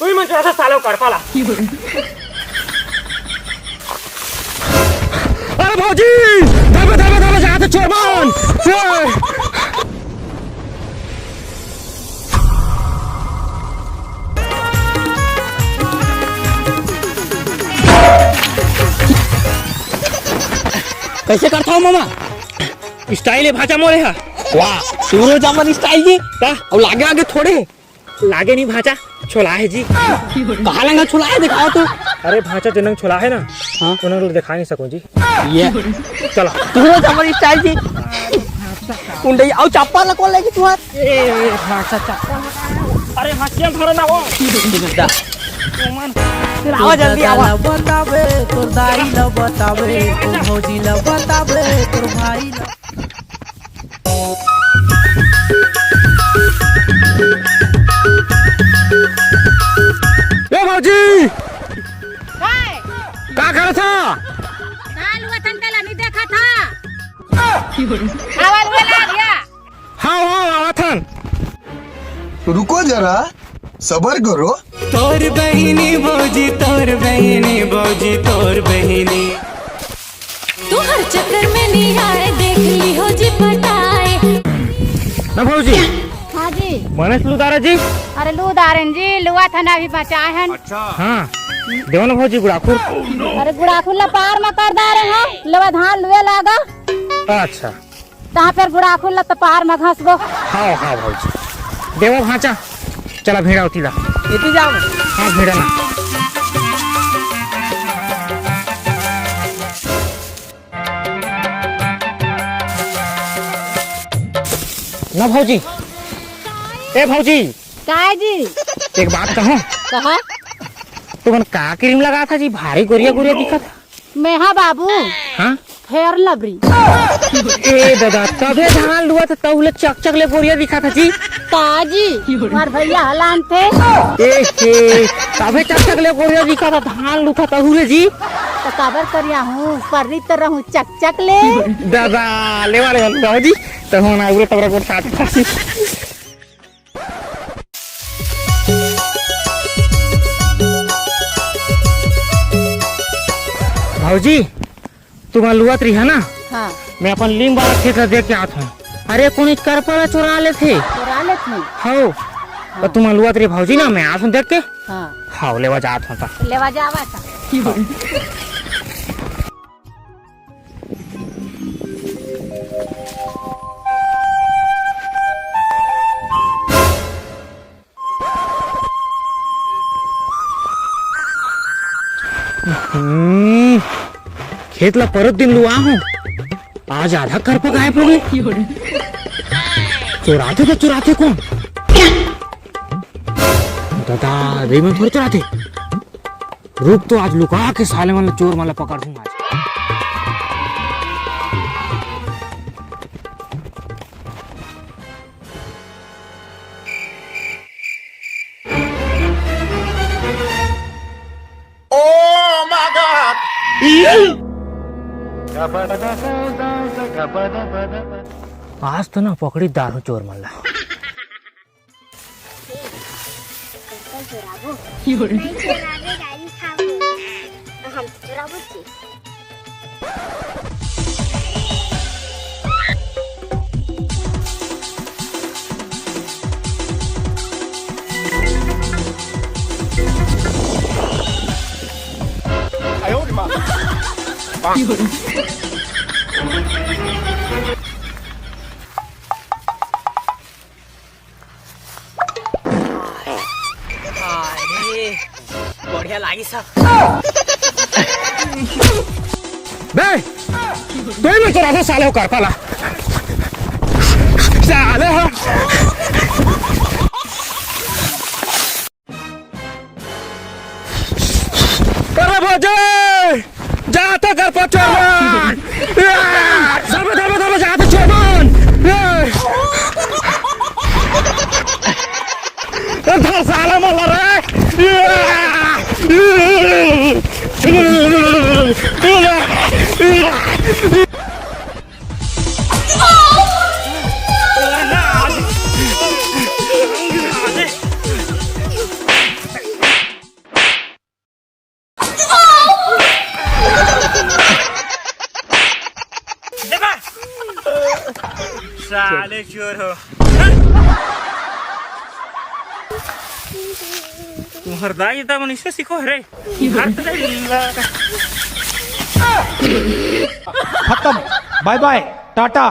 तुम्ही म्हणजे असं चालव करपाला. अरे भाऊजी धाबा धाबा धाबा जाते चोरमन. कैसे करता हूँ मामा? स्टाइल है भाचा मोरे हा. वाह तू रोज हमारी स्टाइल जी और लागे आगे थोड़े लागे नहीं भाचा छोला है जी. कहाँ लगा छुला है दिखाओ तो. अरे भाचा जिन्हें छोला है ना हाँ उन्हें लोग दिखा नहीं सको जी. ये चलो तू रोज हमारी स्टाइल जी कुंडई और चप्पल लगा लेगी तू हाथ. भाचा चप्पल. अरे भाचिया धरो ना वो. आवा जल्दी आवा. बतावे तोर दाई ल बतावे तोर भौजी ल बतावे तोर भाई ल. ए भाजी क्या कर रहा था? दाल हुआ तंतला नहीं देखा था. आवाज वाला आ गया. हाँ हाँ आथन. रुको जरा सबर करो. तोर बहिनी भौजी तोर बहिनी भौजी तोर बहिनी. तू हर चक्कर में नहीं आए देख ली हो जी पटाए. ना भाजी हाँ जी. मनेश लुदारा जी. अरे लूदारन जी लुआ था ना भी बचाए हैं. हाँ देव ना भाजी गुड़ाखुर. अरे गुड़ा खुला पार में कर दारे हैं लवा धान लुए लागा. अच्छा तहाँ पर गुड़ा खुला तो पार में घस गो. हाँ हाँ भाजी देवा भाचा चला भेड़ा उठी ला. इतनी जाओ. हाँ भेड़ा ना. ना भाजी ए भाजी काय जी एक बात कहूँ. कहा तुमने का क्रीम लगा था जी भारी गोरिया गोरिया दिखा था. मेहा बाबू हाँ फेयर लवरी. ए दादा तबे धान लुआ था तब चक चक ले गोरिया दिखा था जी. ताजी हमार भैया हलान थे. ए तबे चक चक ले गोरिया दिखा था धान लुखा तब जी. तो कबर करिया हूँ पर तो रहूँ चक चक ले. दादा ले वाले भाजी तो होना उरे तबरा को साथ था. भाजी तुम लुआत रही है ना. हाँ मैं अपन लीम वाला खेत देख के आता हूँ. अरे कौन करपाला चुरा ले थे. चुरा ले थे. हाँ तो तुम लुआत रही भाजी ना मैं आता हूँ देख के. हाँ हाँ लेवा जात हूँ. लेवा जावा था. खेत ला परत दिन लुआ हूँ. आज आधा करपा गायब हो गए. चुराते कौन दादा रे में थोड़ी चुराते. रुक तो आज लुका के साले वाला चोर वाला पकड़ दूंगा आज. आज तो ना पकड़ी दारू चोर मल्ला. बढ़िया लागी सब. बे तू में चुरा था साले कर पाला. साले हो अरे भाजी जाता कर पा चोरमन. जाता चोरमन. धर साला मला रे. साले चोर हो तुम हरदाई था मनुष्य सीखो रे खत्म, बाय बाय, टाटा।